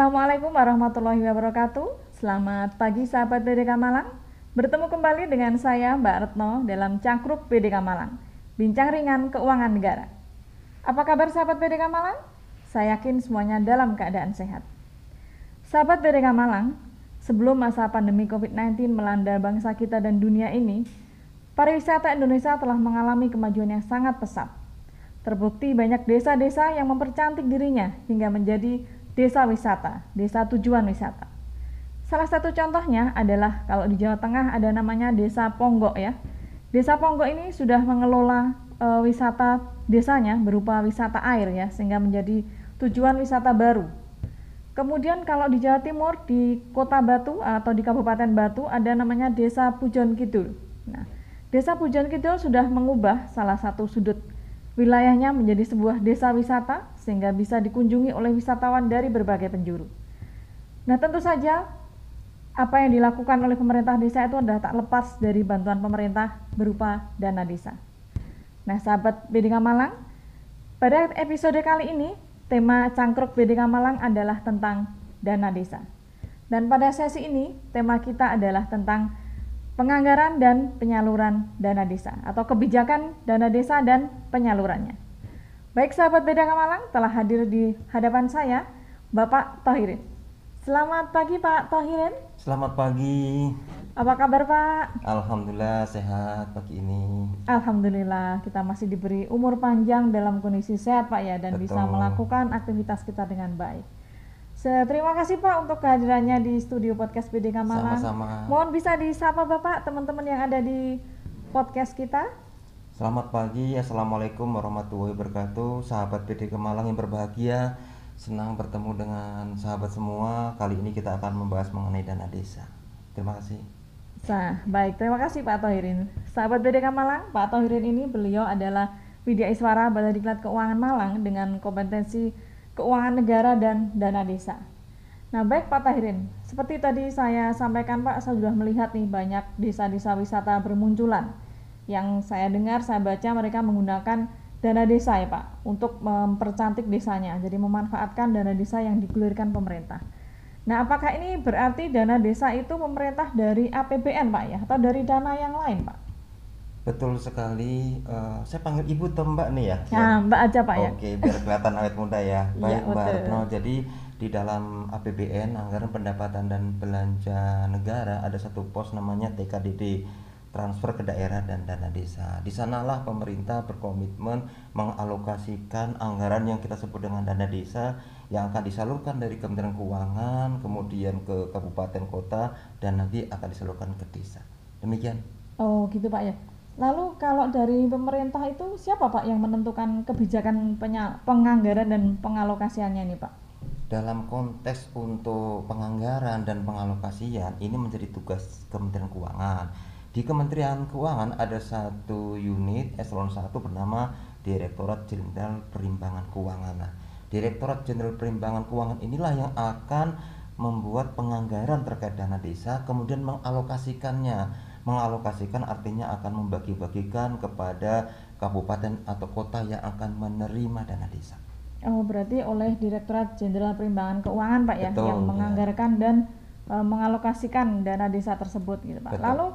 Assalamualaikum warahmatullahi wabarakatuh. Selamat pagi sahabat BDK Malang. Bertemu kembali dengan saya Mbak Retno dalam Cangkruk BDK Malang. Bincang ringan keuangan negara. Apa kabar sahabat BDK Malang? Saya yakin semuanya dalam keadaan sehat. Sahabat BDK Malang, sebelum masa pandemi COVID-19 melanda bangsa kita dan dunia ini, pariwisata Indonesia telah mengalami kemajuan yang sangat pesat. Terbukti banyak desa-desa yang mempercantik dirinya hingga menjadi desa wisata, desa tujuan wisata. Salah satu contohnya adalah kalau di Jawa Tengah ada namanya Desa Ponggok ya. Desa Ponggok ini sudah mengelola wisata desanya berupa wisata air ya, sehingga menjadi tujuan wisata baru. Kemudian kalau di Jawa Timur, di Kota Batu atau di Kabupaten Batu ada namanya Desa Pujon Kidul. Nah, Desa Pujon Kidul sudah mengubah salah satu sudut wilayahnya menjadi sebuah desa wisata sehingga bisa dikunjungi oleh wisatawan dari berbagai penjuru. Nah, tentu saja apa yang dilakukan oleh pemerintah desa itu adalah tak lepas dari bantuan pemerintah berupa dana desa. Nah, sahabat BDK Malang, pada episode kali ini tema Cangkruk BDK Malang adalah tentang dana desa. Dan pada sesi ini tema kita adalah tentang penganggaran dan penyaluran dana desa atau kebijakan dana desa dan penyalurannya. Baik sahabat BDK Malang, telah hadir di hadapan saya Bapak Thohirin. Selamat pagi Pak Thohirin. Selamat pagi. Apa kabar Pak? Alhamdulillah sehat pagi ini. Alhamdulillah kita masih diberi umur panjang dalam kondisi sehat Pak ya, dan Betul. bisa melakukan aktivitas kita dengan baik. Terima kasih Pak untuk kehadirannya di studio podcast BDK Malang. Sama-sama. Mohon bisa disapa Bapak teman-teman yang ada di podcast kita. Selamat pagi, Assalamualaikum warahmatullahi wabarakatuh. Sahabat BDK Malang yang berbahagia, senang bertemu dengan sahabat semua. Kali ini kita akan membahas mengenai dana desa. Terima kasih. Baik, terima kasih Pak Thohirin. Sahabat BDK Malang, Pak Thohirin ini beliau adalah Widya Iswara Balai Diklat Keuangan Malang dengan kompetensi keuangan negara dan dana desa. Nah, baik Pak Thohirin, seperti tadi saya sampaikan Pak, saya sudah melihat nih banyak desa-desa wisata bermunculan. Yang saya dengar, saya baca mereka menggunakan dana desa ya Pak untuk mempercantik desanya, jadi memanfaatkan dana desa yang digulirkan pemerintah. Nah, apakah ini berarti dana desa itu pemerintah dari APBN Pak ya, atau dari dana yang lain Pak? Betul sekali. Saya panggil Ibu atau Mbak nih ya? Nah, Mbak aja Pak ya. Oke, biar kelihatan awet muda ya. Baik, Iya, Mbak betul. Retno. Jadi di dalam APBN, Anggaran Pendapatan dan Belanja Negara, ada satu pos namanya TKDD, transfer ke daerah dan dana desa. Di sanalah pemerintah berkomitmen mengalokasikan anggaran yang kita sebut dengan dana desa yang akan disalurkan dari Kementerian Keuangan, kemudian ke kabupaten kota, dan nanti akan disalurkan ke desa. Demikian. Oh gitu Pak ya. Lalu kalau dari pemerintah itu siapa Pak yang menentukan kebijakan penganggaran dan pengalokasiannya ini Pak? Dalam konteks untuk penganggaran dan pengalokasian, ini menjadi tugas Kementerian Keuangan. Di Kementerian Keuangan ada satu unit eselon 1 bernama Direktorat Jenderal Perimbangan Keuangan. Nah, Direktorat Jenderal Perimbangan Keuangan inilah yang akan membuat penganggaran terkait dana desa, kemudian mengalokasikannya. Mengalokasikan artinya akan membagi-bagikan kepada kabupaten atau kota yang akan menerima dana desa. Oh, berarti oleh Direktorat Jenderal Perimbangan Keuangan Pak ya, Betul, yang menganggarkan dan mengalokasikan dana desa tersebut gitu Pak. Betul. Lalu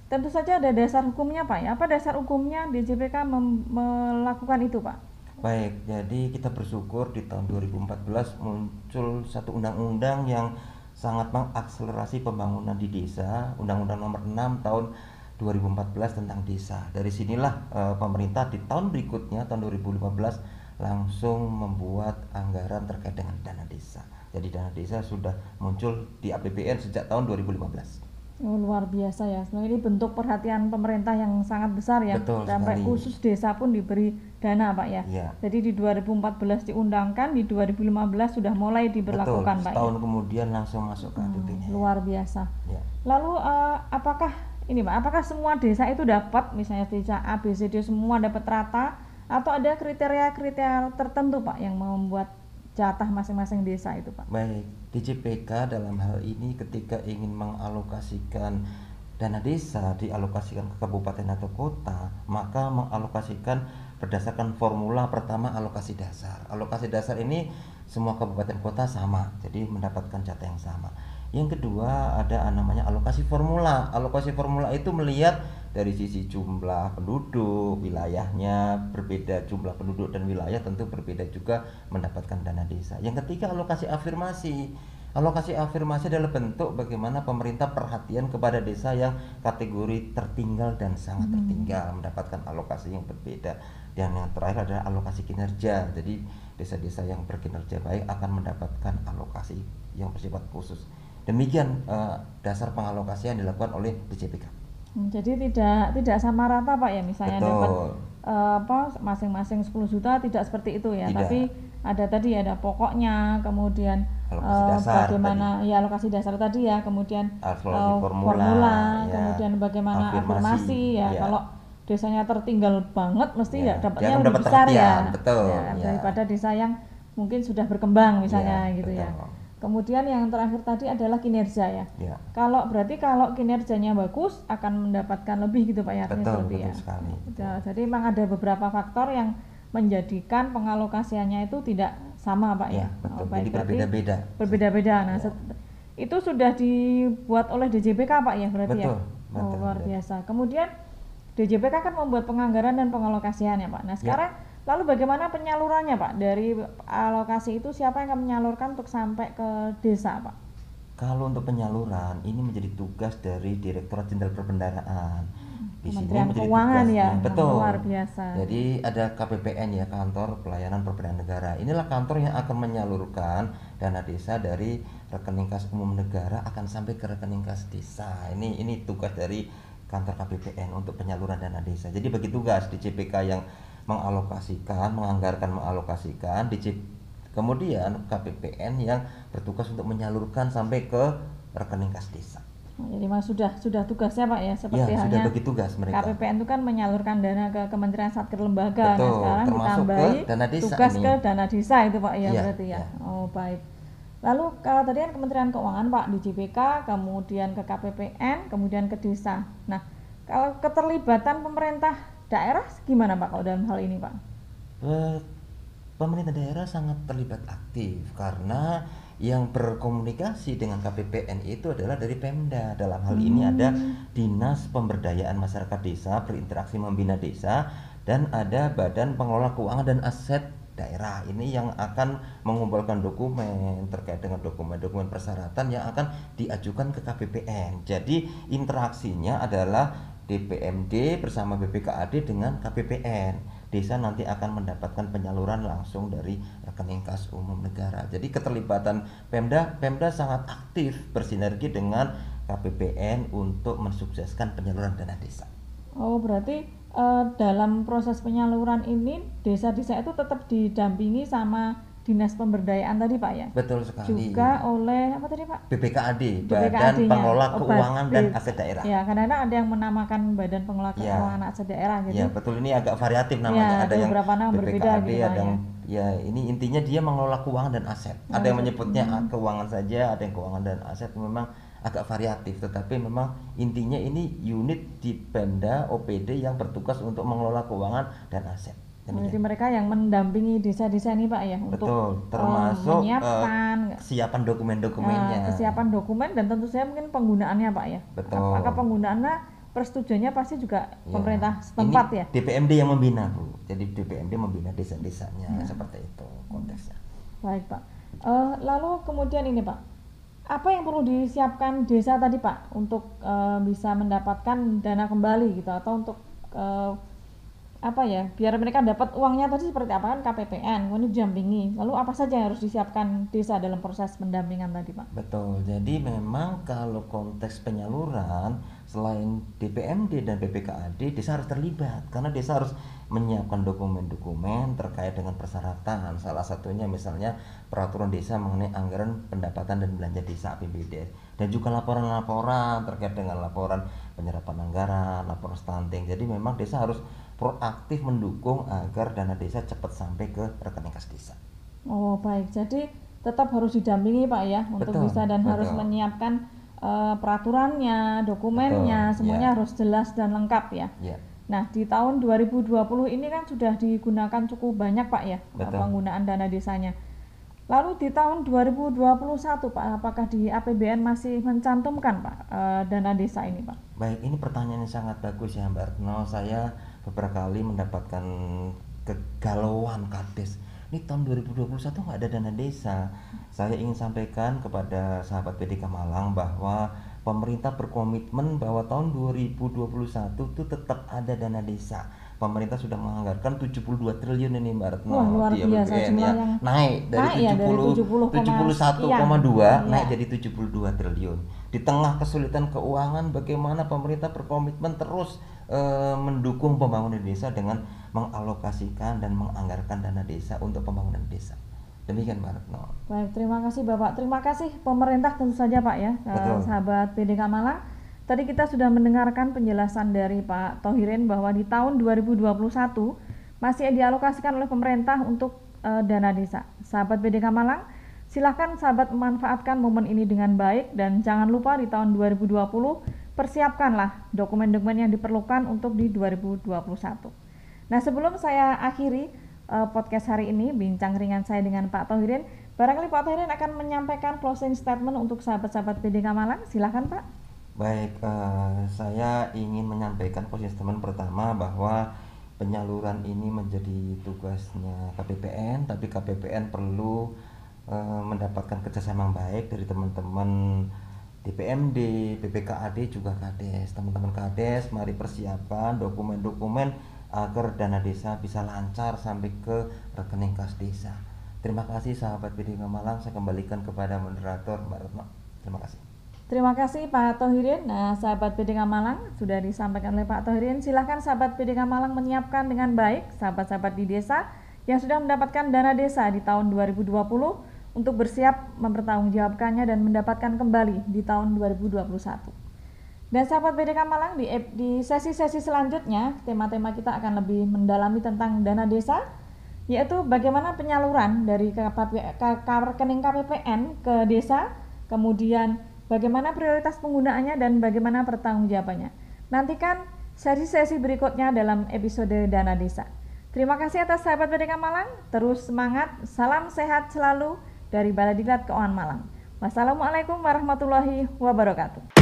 tentu saja ada dasar hukumnya Pak ya. Apa dasar hukumnya DJPK melakukan itu Pak? Baik, jadi kita bersyukur di tahun 2014 muncul satu undang-undang yang sangat mengakselerasi pembangunan di desa, Undang-Undang Nomor 6 tahun 2014 tentang desa. Dari sinilah pemerintah di tahun berikutnya, tahun 2015, langsung membuat anggaran terkait dengan dana desa. Jadi dana desa sudah muncul di APBN sejak tahun 2015. Oh, luar biasa ya. Sebenarnya ini bentuk perhatian pemerintah yang sangat besar ya. Betul Sampai sekali. khusus desa pun diberi dana Pak ya. Iya. Jadi di 2014 diundangkan, di 2015 sudah mulai Betul, diberlakukan Pak. setahun kemudian langsung masuk ke APBN. Luar biasa. Ya. Lalu apakah ini Pak, apakah semua desa itu dapat, misalnya desa A, B, C, D semua dapat rata, atau ada kriteria-kriteria tertentu Pak yang membuat jatah masing-masing desa itu Pak? Baik, DJPK dalam hal ini ketika ingin mengalokasikan dana desa, dialokasikan ke kabupaten atau kota, maka mengalokasikan berdasarkan formula pertama alokasi dasar. Alokasi dasar ini semua kabupaten kota sama, jadi mendapatkan jatah yang sama. Yang kedua ada namanya alokasi formula. Alokasi formula itu melihat dari sisi jumlah penduduk, wilayahnya berbeda, jumlah penduduk dan wilayah tentu berbeda juga mendapatkan dana desa. Yang ketiga alokasi afirmasi. Alokasi afirmasi adalah bentuk bagaimana pemerintah perhatian kepada desa yang kategori tertinggal dan sangat tertinggal, mendapatkan alokasi yang berbeda. Dan yang terakhir adalah alokasi kinerja. Jadi desa-desa yang berkinerja baik akan mendapatkan alokasi yang bersifat khusus. Demikian dasar pengalokasian yang dilakukan oleh DJPK. Jadi tidak sama rata Pak ya, misalnya dapat masing-masing 10 juta tidak seperti itu ya, Tidak. tapi ada pokoknya, kemudian Alokasi dasar bagaimana tadi. ya alokasi dasar tadi ya, kemudian Alokasi formula, ya. kemudian bagaimana afirmasi ya. Ya. Kalau desanya tertinggal banget mesti ya Ya, dapatnya dia akan lebih dapat besar ya, perhatian, betul, ya, ya. daripada desa yang mungkin sudah berkembang misalnya Ya, gitu ya. betul. Kemudian yang terakhir tadi adalah kinerja ya. Ya. Kalau kinerjanya bagus akan mendapatkan lebih gitu Pak ya, artinya Betul, seperti betul ya. sekali. Ya, jadi memang ada beberapa faktor yang menjadikan pengalokasiannya itu tidak sama Pak ya. Ya, betul. baik, Jadi berarti berbeda-beda. Berbeda-beda. Nah, Ya. itu sudah dibuat oleh DJPK Pak ya berarti ya. Betul, betul, Luar betul. biasa. Kemudian DJPK kan membuat penganggaran dan pengalokasian ya Pak. Nah, sekarang lalu bagaimana penyalurannya Pak? Dari alokasi itu siapa yang akan menyalurkan untuk sampai ke desa Pak? Kalau untuk penyaluran ini menjadi tugas dari Direktorat Jenderal Perbendaharaan. Di sini Kementerian menjadi Keuangan tugasnya. ya, Betul. luar biasa. Jadi ada KPPN ya, Kantor Pelayanan Perbendaharaan Negara. Inilah kantor yang akan menyalurkan dana desa dari rekening kas umum negara akan sampai ke rekening kas desa. Ini tugas dari kantor KPPN untuk penyaluran dana desa. Jadi bagi tugas di CPK yang mengalokasikan, kemudian KPPN yang bertugas untuk menyalurkan sampai ke rekening kas desa. Jadi mas sudah tugasnya Pak ya, seperti Ya, sudah halnya bagi tugas mereka. KPPN itu kan menyalurkan dana ke Kementerian Satker Lembaga. Nah, Betul, sekarang termasuk ditambahi ke dana desa tugas ini. ke dana desa itu Pak ya, Iya, berarti ya. iya. Oh baik. Lalu kalau tadi kan Kementerian Keuangan Pak di JPK, kemudian ke KPPN, kemudian ke desa. Nah, kalau keterlibatan pemerintah daerah gimana Pak kalau dalam hal ini Pak? Pemerintah daerah sangat terlibat aktif karena yang berkomunikasi dengan KPPN itu adalah dari Pemda. Dalam hal ini ada Dinas Pemberdayaan Masyarakat Desa berinteraksi membina desa, dan ada Badan Pengelola Keuangan dan Aset Daerah. Ini yang akan mengumpulkan dokumen terkait dengan dokumen-dokumen persyaratan yang akan diajukan ke KPPN. Jadi interaksinya adalah DPMD bersama BPKAD dengan KPPN. Desa nanti akan mendapatkan penyaluran langsung dari rekening kas umum negara. Jadi keterlibatan Pemda sangat aktif bersinergi dengan KPPN untuk mensukseskan penyaluran dana desa. Oh berarti dalam proses penyaluran ini desa-desa itu tetap didampingi sama Dinas Pemberdayaan tadi Pak ya? Betul sekali. Juga oleh apa tadi Pak? BPKAD, Badan BPKAD-nya. Pengelola Oh, Keuangan dan BPKAD. Aset Daerah. Ya, kadang-kadang ada yang menamakan Badan Pengelola Ya. Keuangan Aset Daerah gitu. Ya betul, ini agak variatif namanya. Ya, ada yang beberapa nama berbeda BPKAD, gitu, Pak, ada yang ya ini intinya dia mengelola keuangan dan aset. Ada yang menyebutnya keuangan saja, ada yang keuangan dan aset. Memang agak variatif, tetapi memang intinya ini unit di Pemda OPD yang bertugas untuk mengelola keuangan dan aset. Jadi mereka yang mendampingi desa-desa ini Pak ya untuk Betul, termasuk menyiapkan kesiapan dokumen-dokumennya. kesiapan dokumen dan tentu saja mungkin penggunaannya Pak ya. Betul. Apakah penggunaannya persetujuannya pasti juga Ya, pemerintah setempat ini ya? DPMD yang membina Bu. Jadi DPMD membina desa-desanya seperti itu konteksnya. Baik Pak. Lalu kemudian ini Pak, apa yang perlu disiapkan desa tadi Pak untuk bisa mendapatkan dana kembali gitu, atau untuk apa ya, biar mereka dapat uangnya tadi seperti apa, kan KPPN kemudian didampingi, lalu apa saja yang harus disiapkan desa dalam proses pendampingan tadi Pak? Betul, jadi memang kalau konteks penyaluran selain DPMD dan BPKAD, desa harus terlibat karena desa harus menyiapkan dokumen-dokumen terkait dengan persyaratan. Salah satunya misalnya peraturan desa mengenai anggaran pendapatan dan belanja desa APBD, dan juga laporan-laporan terkait dengan laporan penyerapan anggaran, laporan stunting. Jadi memang desa harus proaktif mendukung agar dana desa cepat sampai ke rekening kas desa. Oh baik, jadi tetap harus didampingi Pak ya untuk Betul, bisa dan betul. harus menyiapkan peraturannya, dokumennya, Betul, semuanya ya. harus jelas dan lengkap ya. Ya. Nah, di tahun 2020 ini kan sudah digunakan cukup banyak Pak ya, Betul. penggunaan dana desanya. Lalu di tahun 2021 Pak, apakah di APBN masih mencantumkan Pak dana desa ini Pak? Baik, ini pertanyaan yang sangat bagus ya Mbak Retno. Saya beberapa kali mendapatkan kegalauan Kades. Ini tahun 2021 nggak ada dana desa. Saya ingin sampaikan kepada sahabat PDK Malang bahwa pemerintah berkomitmen bahwa tahun 2021 itu tetap ada dana desa. Pemerintah sudah menganggarkan 72 triliun ini Mbak Retno. Wah, luar di biasa, APBN jumlah ya. yang Naik dari naik ya, dari 71,2 sekian. naik Iya. jadi 72 triliun. Di tengah kesulitan keuangan, bagaimana pemerintah berkomitmen terus mendukung pembangunan desa dengan mengalokasikan dan menganggarkan dana desa untuk pembangunan desa. Demikian Mbak Retno. Baik, terima kasih Bapak. Terima kasih pemerintah tentu saja Pak ya, Betul. sahabat PDK Malang. Tadi kita sudah mendengarkan penjelasan dari Pak Thohirin bahwa di tahun 2021 masih dialokasikan oleh pemerintah untuk dana desa. Sahabat PDK Malang, silahkan sahabat memanfaatkan momen ini dengan baik dan jangan lupa di tahun 2020 persiapkanlah dokumen-dokumen yang diperlukan untuk di 2021. Nah, sebelum saya akhiri podcast hari ini, bincang ringan saya dengan Pak Thohirin, barangkali Pak Thohirin akan menyampaikan closing statement untuk sahabat-sahabat PDK Malang. Silahkan Pak. Baik, saya ingin menyampaikan closing statement pertama bahwa penyaluran ini menjadi tugasnya KPPN, tapi KPPN perlu mendapatkan kerjasama yang baik dari teman-teman DPMD, BPKAD, juga Kades. Teman-teman Kades, mari persiapkan dokumen-dokumen agar dana desa bisa lancar sampai ke rekening kas desa. Terima kasih sahabat PDK Malang, saya kembalikan kepada moderator Mbak Retno. Terima kasih. Terima kasih Pak Thohirin. Nah, sahabat PDK Malang sudah disampaikan oleh Pak Thohirin. Silahkan sahabat PDK Malang menyiapkan dengan baik sahabat-sahabat di desa yang sudah mendapatkan dana desa di tahun 2020 untuk bersiap mempertanggungjawabkannya dan mendapatkan kembali di tahun 2021. Dan sahabat PDK Malang, di sesi-sesi selanjutnya tema-tema kita akan lebih mendalami tentang dana desa, yaitu bagaimana penyaluran dari rekening KPPN ke desa, kemudian bagaimana prioritas penggunaannya dan bagaimana pertanggungjawabannya. Nantikan sesi-sesi berikutnya dalam episode Dana Desa. Terima kasih atas sahabat PDK Malang, terus semangat, salam sehat selalu dari Balai Diklat Keuangan Malang. Wassalamualaikum warahmatullahi wabarakatuh.